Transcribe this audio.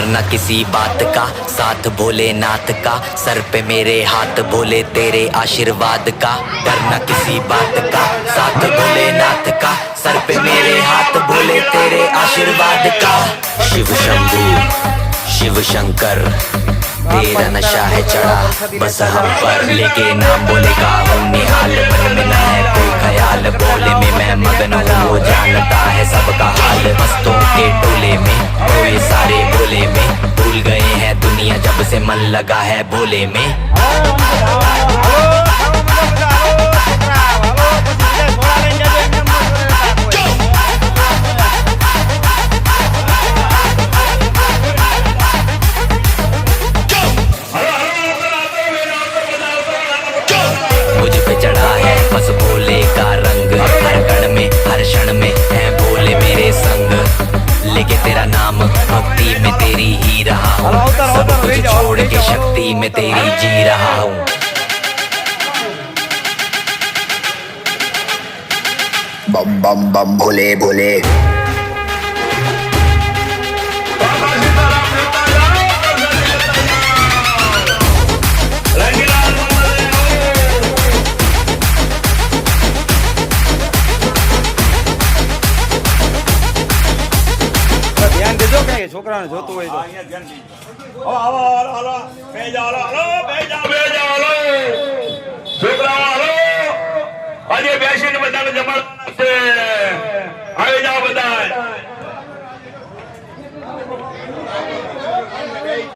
डरना किसी बात का, साथ भोलेनाथ का, सर पे मेरे हाथ भोले तेरे आशीर्वाद का। डरना किसी बात का, साथ भोलेनाथ का, सर पे मेरे हाथ भोले तेरे आशीर्वाद का। शिव शंभू शिव शंकर तेरा नशा है चढ़ा बस हम पर, लेके नाम बोले का हूँ निहाल। मन में ना है कोई ख्याल, बोले में मैं मगन हूँ, वो जानता है सबका हाल। मस्तों के टोले में तो ये सारे भोले में, भूल गए हैं दुनिया जब से मन लगा है भोले में। मुझ पे चढ़ा है बस भोले का रंग, हर कण में हर क्षण में है भोले मेरे संग। लेके तेरा नाम भक्ति में तेरी ही रहा हूँ, सब कुछ छोड़ के शक्ति में तेरी जी रहा हूँ। बम बम बम भोले भोले। છોકરાને જોતું હોય તો